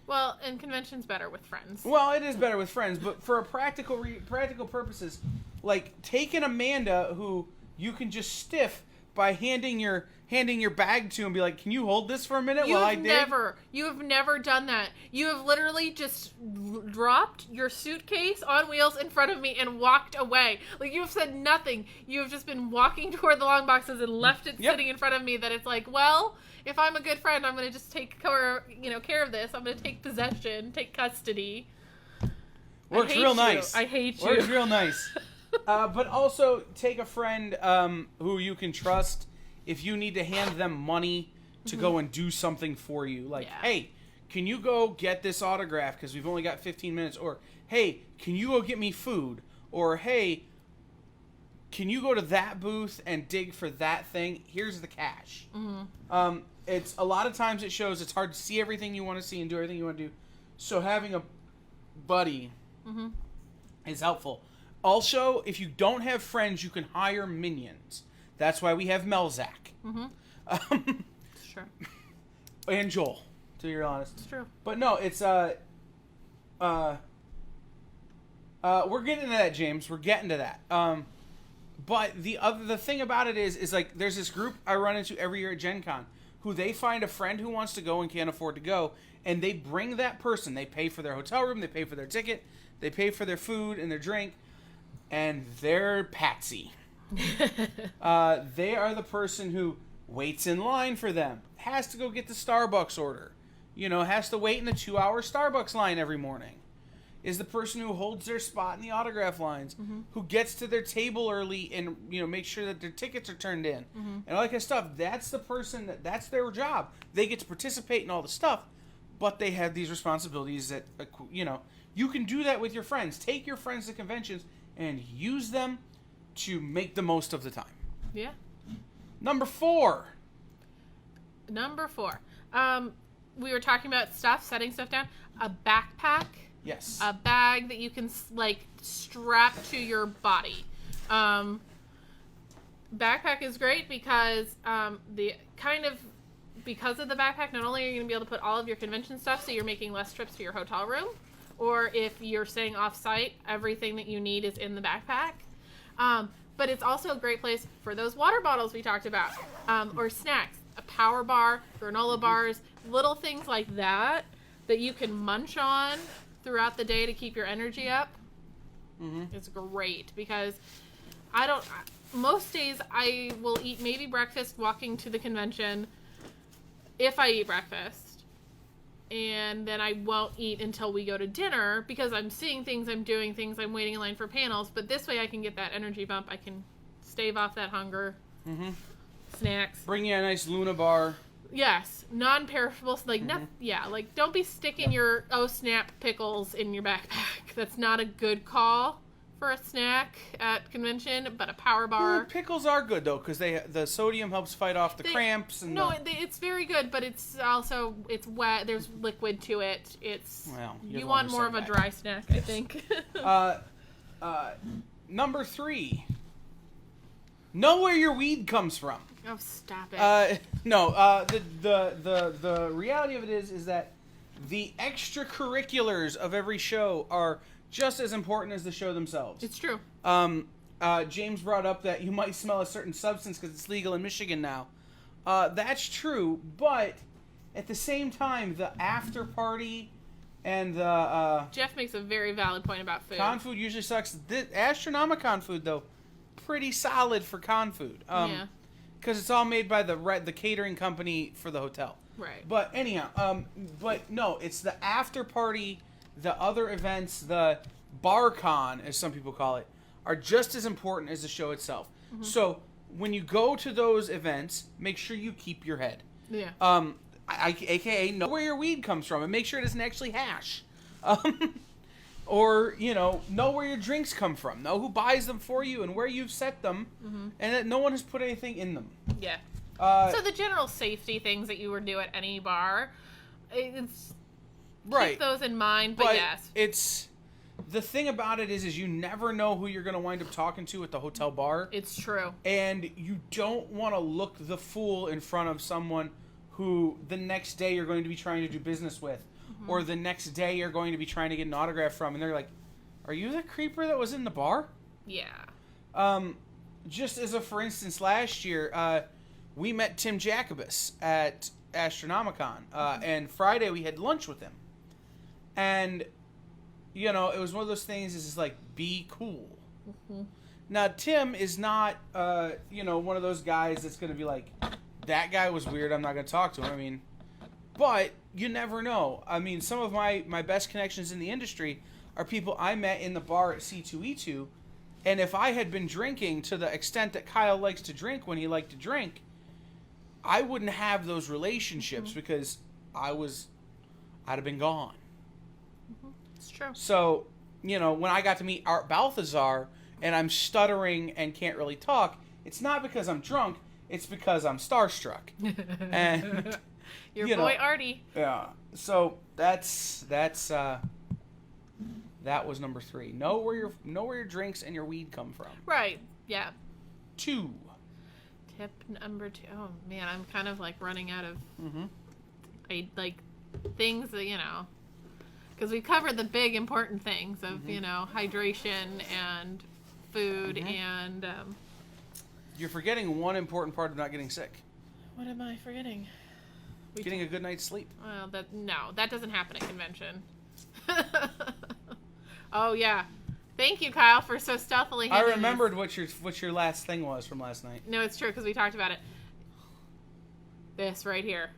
Well, and convention's better with friends. Well, it is better with friends, but for a practical purposes, like take an Amanda who you can just stiff by handing your bag to and be like, "Can you hold this for a minute while I dig?" You have never done that. You have literally just dropped your suitcase on wheels in front of me and walked away. Like, you have said nothing. You have just been walking toward the long boxes and left it sitting in front of me. That it's like, well, if I'm a good friend, I'm going to just take care of this. I'm going to take possession, take custody. Works real nice. I hate you. Works real nice. But also take a friend who you can trust if you need to hand them money to go and do something for you. Like, hey, can you go get this autograph because we've only got 15 minutes? Or, hey, can you go get me food? Or, hey, can you go to that booth and dig for that thing? Here's the cash. Mm-hmm. It's a lot of times it shows it's hard to see everything you want to see and do everything you want to do. So having a buddy is helpful. Also, if you don't have friends, you can hire minions. That's why we have Melzak. Mm-hmm. It's true. And Joel, to be honest. It's true. But no, it's we're getting to that, James. We're getting to that. But the thing about it is like there's this group I run into every year at Gen Con who they find a friend who wants to go and can't afford to go, and they bring that person. They pay for their hotel room, they pay for their ticket, they pay for their food and their drink, and they're patsy. They are the person who waits in line for them, has to go get the Starbucks order, has to wait in the 2-hour Starbucks line every morning, is the person who holds their spot in the autograph lines, who gets to their table early and makes sure that their tickets are turned in, and all that kind of stuff. That's the person that's their job. They get to participate in all the stuff, but they have these responsibilities that you can do that with your friends. Take your friends to conventions and use them to make the most of the time. Yeah. Number 4. We were talking about setting stuff down. A backpack. Yes. A bag that you can strap to your body. Backpack is great because because of the backpack, not only are you going to be able to put all of your convention stuff, so you're making less trips to your hotel room, or if you're staying off-site, everything that you need is in the backpack. But it's also a great place for those water bottles we talked about, or snacks, a power bar, granola bars, little things like that you can munch on throughout the day to keep your energy up. It's great because Most days I will eat maybe breakfast walking to the convention, if I eat breakfast. And then I won't eat until we go to dinner because I'm seeing things, I'm doing things, I'm waiting in line for panels. But this way I can get that energy bump. I can stave off that hunger. Mm-hmm. Snacks. Bring you a nice Luna bar. Yes, non-perishables. Like, like don't be sticking your snap pickles in your backpack. That's not a good call for a snack at convention. But a power bar. Ooh, pickles are good though, because the sodium helps fight off the cramps. And it's very good, but it's also wet. There's liquid to it. You want more of a dry snack, I think. Number 3. Know where your weed comes from. Oh, stop it. The reality of it is that the extracurriculars of every show are just as important as the show themselves. It's true. James brought up that you might smell a certain substance because it's legal in Michigan now. That's true, but at the same time, the after party and the... Jeff makes a very valid point about food. Con food usually sucks. The Astronomicon food, though, pretty solid for con food. Yeah. Because it's all made by the catering company for the hotel. Right. But anyhow, but no, it's the after party, the other events, the bar con, as some people call it, are just as important as the show itself. Mm-hmm. So when you go to those events, make sure you keep your head. Yeah. AKA know where your weed comes from and make sure it isn't actually hash. Or, know where your drinks come from. Know who buys them for you and where you've set them. Mm-hmm. And that no one has put anything in them. Yeah. So the general safety things that you would do at any bar, keep those in mind, but yes. It's... The thing about it is you never know who you're going to wind up talking to at the hotel bar. It's true. And you don't want to look the fool in front of someone who the next day you're going to be trying to do business with. Mm-hmm. Or the next day you're going to be trying to get an autograph from. And they're like, are you the creeper that was in the bar? Yeah. Just as a for instance, last year, we met Tim Jacobus at Astronomicon. And Friday we had lunch with him. And... it was one of those things is like, be cool. Mm-hmm. Now, Tim is not, one of those guys that's going to be like, that guy was weird, I'm not going to talk to him. I mean, but you never know. I mean, some of my best connections in the industry are people I met in the bar at C2E2, and if I had been drinking to the extent that Kyle likes to drink when he liked to drink, I wouldn't have those relationships because I'd have been gone. It's true. So, when I got to meet Art Balthazar and I'm stuttering and can't really talk, it's not because I'm drunk, it's because I'm starstruck. And your boy Artie. Yeah. So that was number 3. Know where your drinks and your weed come from. Right. Yeah. 2. Tip number 2. Oh man, I'm kind of like running out of things that because we've covered the big important things of hydration and food and you're forgetting one important part of not getting sick. What am I forgetting? Getting a good night's sleep. Well, that doesn't happen at convention. Oh yeah, thank you, Kyle, for so stealthily. I remembered what your last thing was from last night. No, it's true because we talked about it. This right here.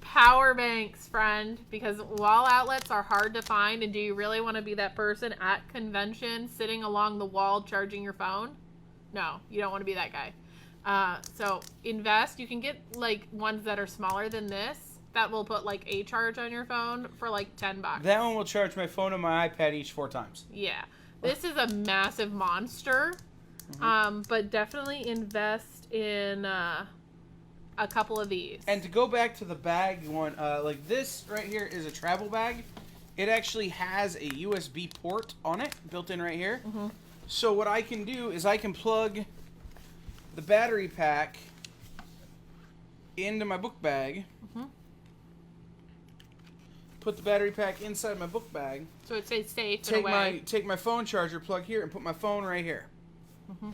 Power banks, friend, because wall outlets are hard to find, and do you really want to be that person at convention sitting along the wall charging your phone? No, you don't want to be that guy. So invest. You can get ones that are smaller than this that will put a charge on your phone for $10. That one will charge my phone and my iPad each 4 times. Yeah, this is a massive monster. But definitely invest in a couple of these. And to go back to the bag one, this right here is a travel bag. It actually has a USB port on it, built in right here. Mm-hmm. So what I can do is I can plug the battery pack into my book bag. Mm-hmm. Put the battery pack inside my book bag. So it stays safe in a way. Take my phone charger, plug here, and put my phone right here. Mm-hmm.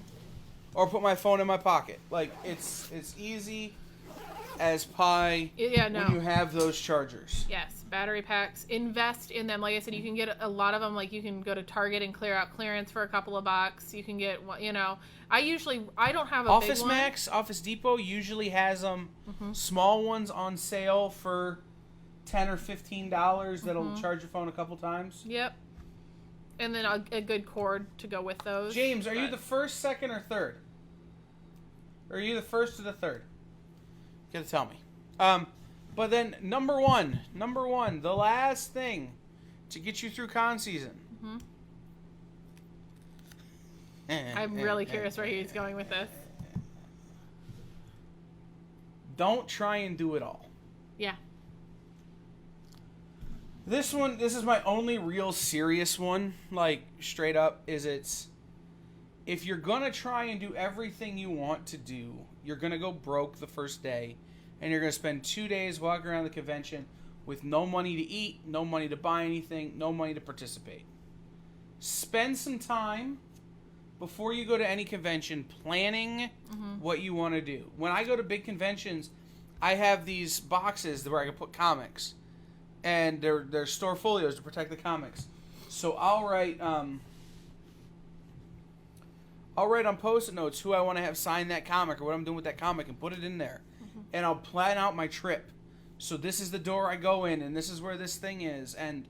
Or put my phone in my pocket. It's easy. as pie Yeah, no. when you have those chargers. Yes, battery packs. Invest in them. Like I said, you can get a lot of them. Like you can go to Target and clear out clearance for a couple of bucks. You can get, I don't have a Office big one. Max, Office Depot usually has them. Small ones on sale for $10 or $15 that'll charge your phone a couple times. Yep. And then a good cord to go with those. James, are you the first, second, or third? Or are you the first or the third? You gotta tell me. But then number one, the last thing to get you through con season. I'm really curious where he's going with this. Don't try and do it all. Yeah. This is my only real serious one, like, straight up, if you're gonna try and do everything you want to do, you're gonna go broke the first day, and you're gonna spend 2 days walking around the convention with no money to eat, no money to buy anything, no money to participate. Spend some time before you go to any convention planning what you want to do. When I go to big conventions, I have these boxes where I can put comics. And they're store folios to protect the comics. So I'll write on Post-it notes who I want to have sign that comic or what I'm doing with that comic and put it in there. And I'll plan out my trip. So this is the door I go in and this is where this thing is and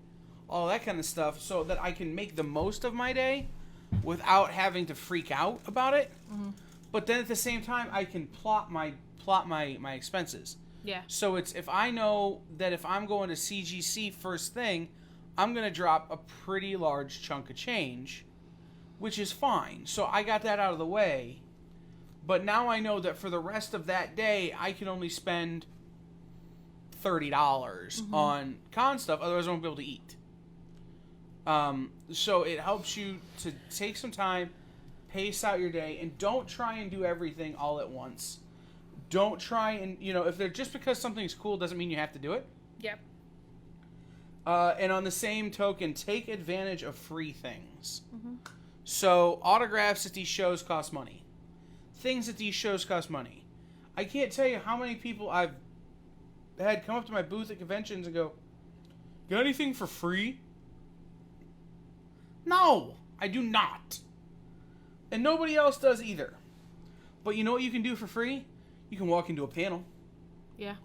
all that kind of stuff so that I can make the most of my day without having to freak out about it. But then at the same time I can plot my expenses. Yeah. So it's if I know that if I'm going to CGC first thing, I'm going to drop a pretty large chunk of change, which is fine. So I got that out of the way. But now I know that for the rest of that day, I can only spend $30 on con stuff. Otherwise, I won't be able to eat. So it helps you to take some time, pace out your day, and don't try and do everything all at once. Don't try and, if they're just because something's cool doesn't mean you have to do it. Yep. And on the same token, take advantage of free things. So autographs at these shows cost money. Things at these shows cost money. I can't tell you how many people I've had come up to my booth at conventions and go, got anything for free? No, I do not. And nobody else does either. But you know what you can do for free? You can walk into a panel. Yeah.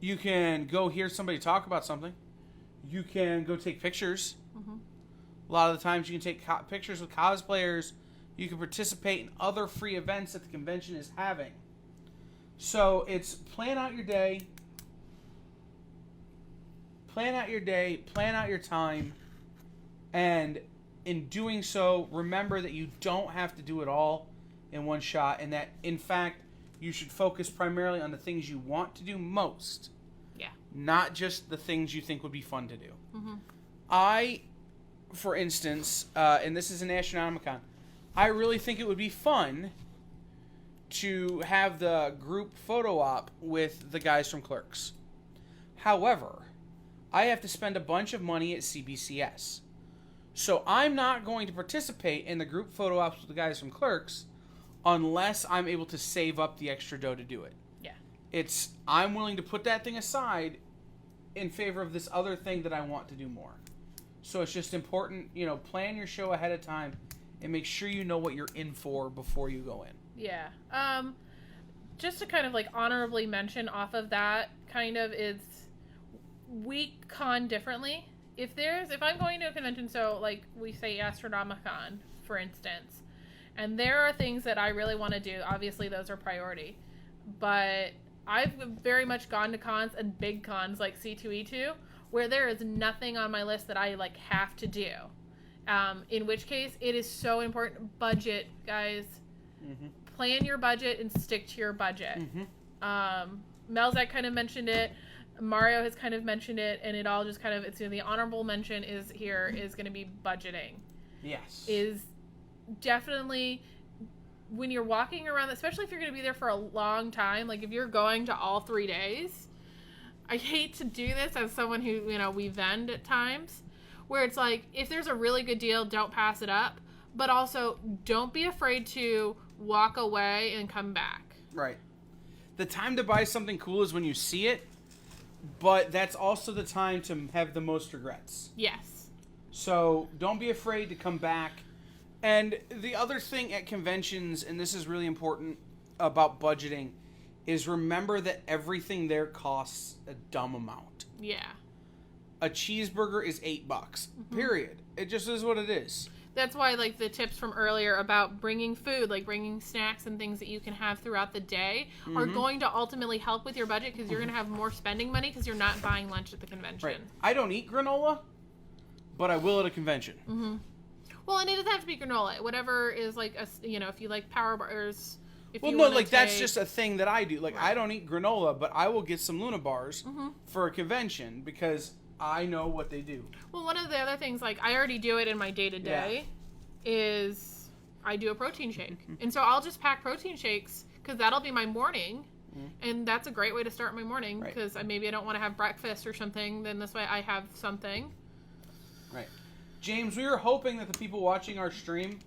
You can go hear somebody talk about something. You can go take pictures. A lot of the times you can take pictures with cosplayers. You can participate in other free events that the convention is having. So it's plan out your day. Plan out your time. And in doing so, remember that you don't have to do it all in one shot. And that, in fact, you should focus primarily on the things you want to do most. Yeah. Not just the things you think would be fun to do. I, for instance, and this is an Astronomicon, I really think it would be fun to have the group photo op with the guys from Clerks. However, I have to spend a bunch of money at CBCS. So I'm not going to participate in the group photo ops with the guys from Clerks unless I'm able to save up the extra dough to do it. Yeah. I'm willing to put that thing aside in favor of this other thing that I want to do more. So it's just important, plan your show ahead of time and make sure you know what you're in for before you go in. Yeah. Just to kind of honorably mention off of that is we con differently. If I'm going to a convention, so we say Astronomicon, for instance, and there are things that I really want to do. Obviously, those are priority. But I've very much gone to cons and big cons like C2E2 where there is nothing on my list that I have to do. In which case, it is so important. Budget, guys. Plan your budget and stick to your budget. Melzak kind of mentioned it. Mario has kind of mentioned it, and it all just it's the honorable mention is going to be budgeting. Yes. Is definitely when you're walking around, especially if you're going to be there for a long time, if you're going to all 3 days. I hate to do this as someone who, we vend at times, where it's if there's a really good deal, don't pass it up, but also don't be afraid to walk away and come back. Right. the time to buy something cool is when you see it, but that's also the time to have the most regrets. Yes. So don't be afraid to come back. And the other thing at conventions, and this is really important about budgeting, is remember that everything there costs a dumb amount. Yeah. A cheeseburger is $8. Period. It just is what it is. That's why, like, the tips from earlier about bringing food, like bringing snacks and things that you can have throughout the day are going to ultimately help with your budget because you're going to have more spending money because you're not buying lunch at the convention. Right. I don't eat granola, but I will at a convention. Well, and it doesn't have to be granola. Whatever is, like, if you like Power Bars. That's just a thing that I do. Like, right. I don't eat granola, but I will get some Luna bars for a convention because I know what they do. Well, one of the other things, like, I already do it in my day-to-day, is I do a protein shake. And so I'll just pack protein shakes because that'll be my morning. And that's a great way to start my morning because maybe I don't want to have breakfast or something. Then this way I have something. Right. James, we were hoping that the people watching our stream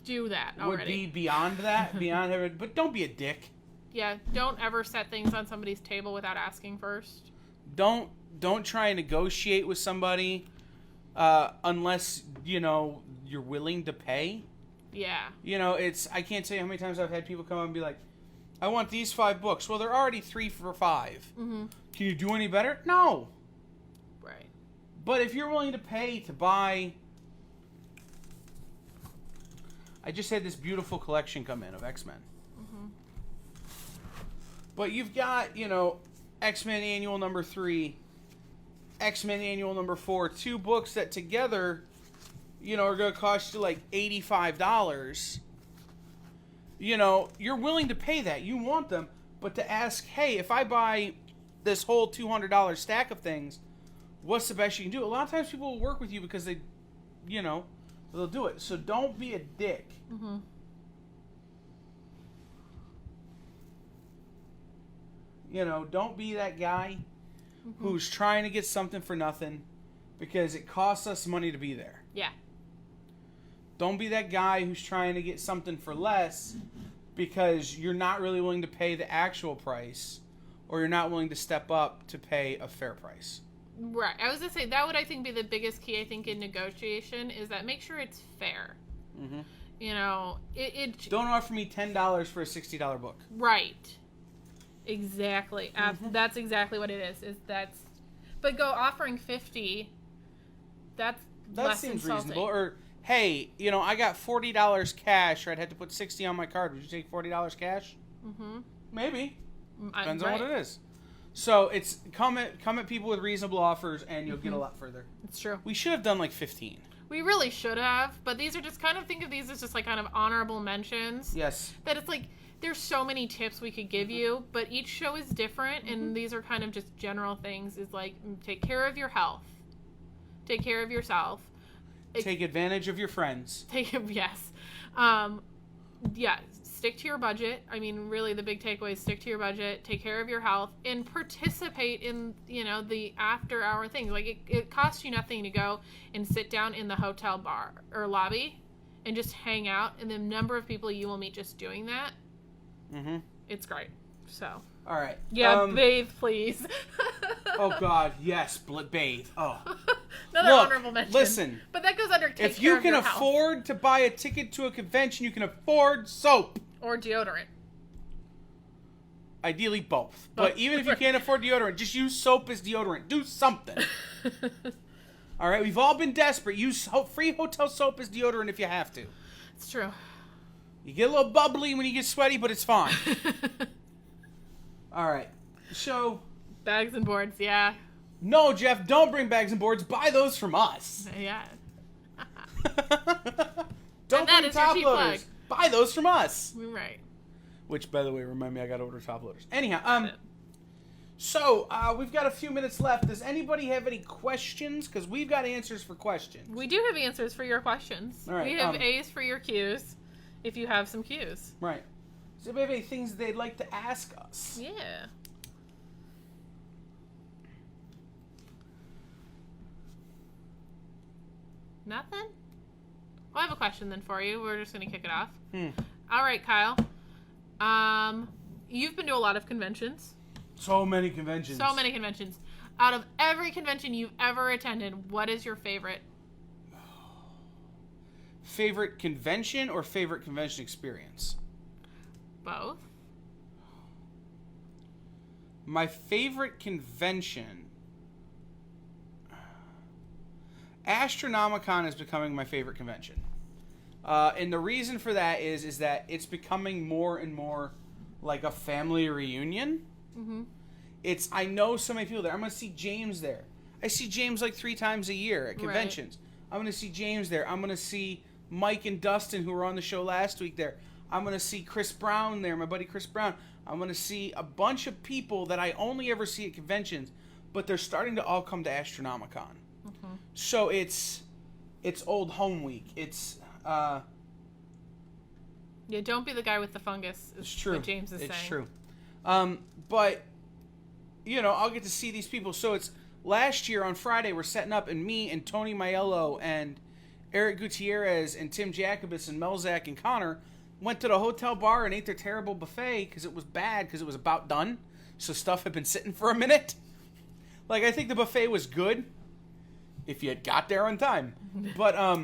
do that already. Would be beyond that, but don't be a dick. Yeah, don't ever set things on somebody's table without asking first. Don't try and negotiate with somebody unless, you're willing to pay. Yeah. I can't tell you how many times I've had people come up and be like, I want these 5 books. Well, they're already 3 for $5. Can you do any better? No. Right. But if you're willing to pay to buy... I just had this beautiful collection come in of X-Men. But you've got, X-Men Annual number 3, X-Men Annual number 4, 2 books that together, are going to cost you like $85. You're willing to pay that. You want them. But to ask, hey, if I buy this whole $200 stack of things, what's the best you can do? A lot of times people will work with you because they, they'll do it. So don't be a dick. Don't be that guy who's trying to get something for nothing because it costs us money to be there. Yeah. Don't be that guy who's trying to get something for less because you're not really willing to pay the actual price or you're not willing to step up to pay a fair price. Right. I was going to say, that would, I think, be the biggest key, I think, in negotiation is that make sure it's fair. Don't offer me $10 for a $60 book. Right. Exactly. That's exactly what it is. But go offering $50. That seems insulting. Reasonable. Or hey, I got $40 cash, or I'd have to put $60 on my card. Would you take $40 cash? Maybe. Depends on what it is. So it's come at people with reasonable offers, and you'll get a lot further. It's true. We should have done like 15. We really should have, but these are just think of these as just like kind of honorable mentions. Yes. That it's like there's so many tips we could give you, but each show is different, and these are kind of just general things. Is like take care of your health, take care of yourself, take advantage of your friends. Stick to your budget. I mean, really, the big takeaway is stick to your budget, take care of your health, and participate in, the after-hour things. Like, it costs you nothing to go and sit down in the hotel bar or lobby and just hang out, and the number of people you will meet just doing that, it's great. So. All right. Yeah, bathe, please. Oh, God, yes, bathe. Oh. Another honorable mention. Listen. But that goes under take care of your health. If you can health. afford to buy a ticket to a convention, you can afford soap. Or deodorant. Ideally both. But even if you can't afford deodorant, just use soap as deodorant. Do something. All right? We've all been desperate. Use free hotel soap as deodorant if you have to. It's true. You get a little bubbly when you get sweaty, but it's fine. All right. So. Bags and boards, yeah. No, Jeff, don't bring bags and boards. Buy those from us. Yeah. Don't bring top loaders. Buy those from us. Right. Which, by the way, remind me I got to order top loaders. Anyhow, so we've got a few minutes left. Does anybody have any questions? Because we've got answers for questions. We do have answers for your questions. All right. We have A's for your Q's, if you have some Q's. Right. Does anybody have any things they'd like to ask us? Yeah. Nothing? Well, I have a question then for you. We're just going to kick it off. All right, Kyle. you've been to a lot of conventions. So many conventions. So many conventions. Out of every convention you've ever attended, what is your favorite? Favorite convention or favorite convention experience? Both. My favorite convention... Astronomicon is becoming my favorite convention. And the reason for that is that it's becoming more and more like a family reunion. Mm-hmm. I know so many people there. I'm going to see James there. I see James like 3 times a year at conventions. Right. I'm going to see James there. I'm going to see Mike and Dustin, who were on the show last week, there. I'm going to see Chris Brown there, my buddy Chris Brown. I'm going to see a bunch of people that I only ever see at conventions, but they're starting to all come to Astronomicon. Mm-hmm. So it's old home week. It's... Yeah, don't be the guy with the fungus. It's true. What James is saying. It's true. But, you know, I'll get to see these people. So it's last year on Friday, we're setting up, and me and Tony Maiello and Eric Gutierrez and Tim Jacobus and Melzak and Connor went to the hotel bar and ate their terrible buffet because it was bad because it was about done. So stuff had been sitting for a minute. Like, I think the buffet was good if you had got there on time. But,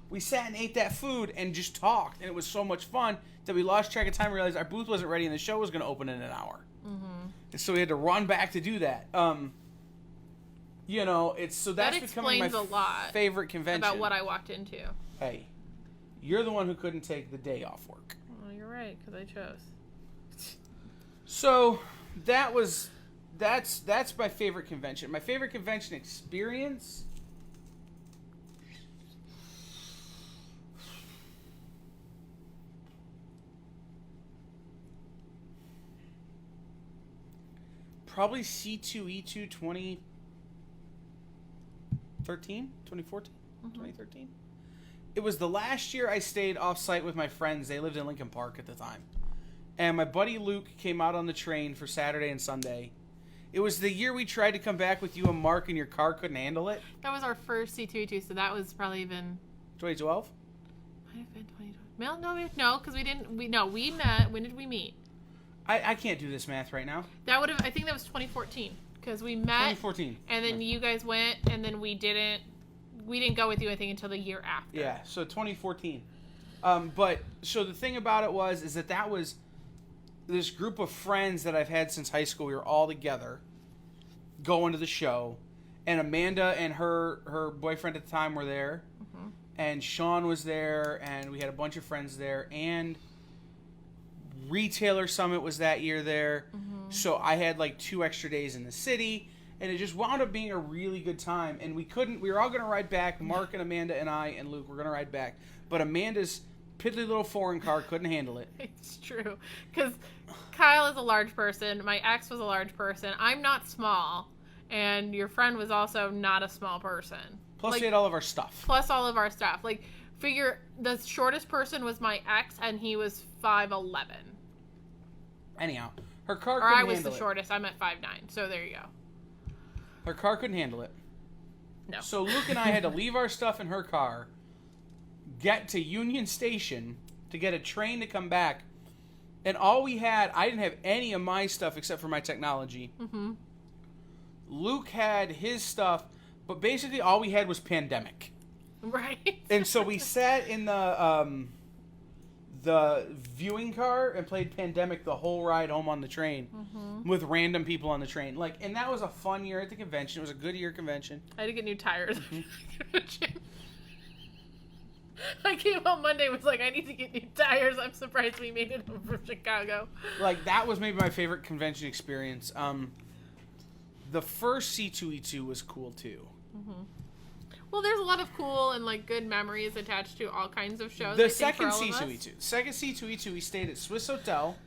we sat and ate that food and just talked, and it was so much fun that we lost track of time and realized our booth wasn't ready and the show was going to open in an hour. Mm-hmm. And so we had to run back to do that. You know, that's becoming my favorite convention. About what I walked into. Hey, you're the one who couldn't take the day off work. Well, you're right, because I chose. So that's my favorite convention. My favorite convention experience... Probably C2E2 2013? 2014? Mm-hmm. 2013? It was the last year I stayed off-site with my friends. They lived in Lincoln Park at the time. And my buddy Luke came out on the train for Saturday and Sunday. It was the year we tried to come back with you and Mark and your car couldn't handle it. That was our first C2E2, so that was probably even... 2012? Might have been 2012. No, because we didn't... We met... When did we meet? I can't do this math right now. I think that was 2014 because we met 2014, and then you guys went, and then we didn't go with you, I think, until the year after. Yeah, so 2014. But so the thing about it was that was this group of friends that I've had since high school. We were all together going to the show, and Amanda and her boyfriend at the time were there, mm-hmm. and Sean was there, and we had a bunch of friends there, and Retailer Summit was that year there. Mm-hmm. So I had like 2 extra days in the city, and it just wound up being a really good time. And we were all going to ride back. Mark and Amanda and I and Luke were going to ride back. But Amanda's piddly little foreign car couldn't handle it. It's true. Because Kyle is a large person. My ex was a large person. I'm not small. And your friend was also not a small person. Plus we had all of our stuff. Like, figure the shortest person was my ex, and he was 5'11". Anyhow, her car couldn't handle it. Or I was the shortest. I'm at 5'9", so there you go. Her car couldn't handle it. No. So Luke and I had to leave our stuff in her car, get to Union Station to get a train to come back, and all we had, I didn't have any of my stuff except for my technology. Mm-hmm. Luke had his stuff, but basically all we had was Pandemic. Right. And so we sat in the viewing car and played Pandemic the whole ride home on the train, mm-hmm. with random people on the train. And that was a fun year at the convention. It was a good year convention. I had to get new tires. Mm-hmm. I came home Monday and was like, I need to get new tires. I'm surprised we made it home from Chicago. That was maybe my favorite convention experience. The first C2E2 was cool too. Mm-hmm. Well, there's a lot of cool and good memories attached to all kinds of shows. The second C2E2, we stayed at Swiss Hotel,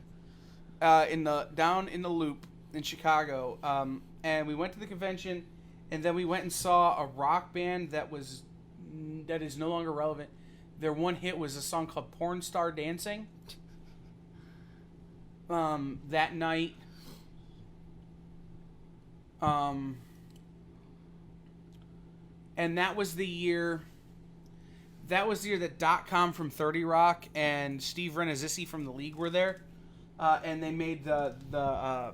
down in the Loop in Chicago, and we went to the convention, and then we went and saw a rock band that is no longer relevant. Their one hit was a song called "Porn Star Dancing." That night. And that was the year that .com from 30 Rock and Steve Renazzisi from The League were there. and they made the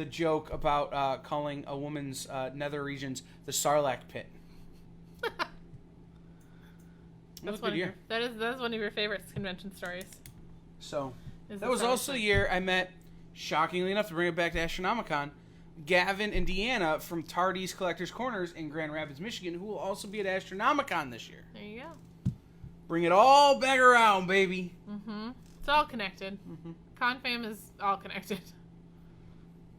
joke about calling a woman's nether regions the Sarlacc pit. That's one year. That is one of your favorite convention stories. So that was also the year I met, shockingly enough, to bring it back to Astronomicon, Gavin and Deanna from Tardy's Collector's Corners in Grand Rapids, Michigan, who will also be at Astronomicon this year. There you go. Bring it all back around, baby. Mm-hmm. It's all connected. Mm-hmm. ConFam is all connected.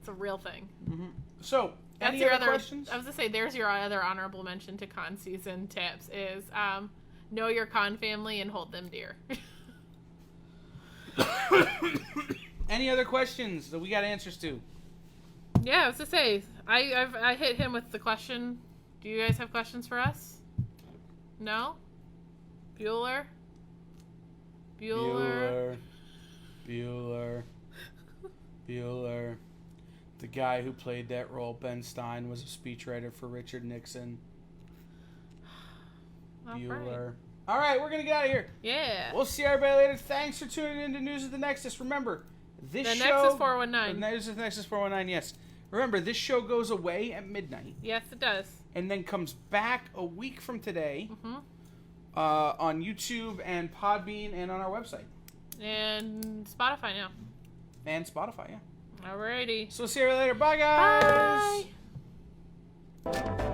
It's a real thing. Mm-hmm. So, that's any other questions? I was going to say, there's your other honorable mention to con season tips is know your con family and hold them dear. Any other questions that we got answers to? Yeah, I was going to say, I hit him with the question. Do you guys have questions for us? No? Bueller. The guy who played that role, Ben Stein, was a speechwriter for Richard Nixon. Bueller. All right, we're going to get out of here. Yeah. We'll see everybody later. Thanks for tuning in to News of the Nexus. Remember, this show... Nexus 419. News of the Nexus 419, yes. Remember, this show goes away at midnight. Yes, it does. And then comes back a week from today on YouTube and Podbean and on our website. And Spotify now. And Spotify, yeah. Alrighty. So see you later. Bye, guys. Bye.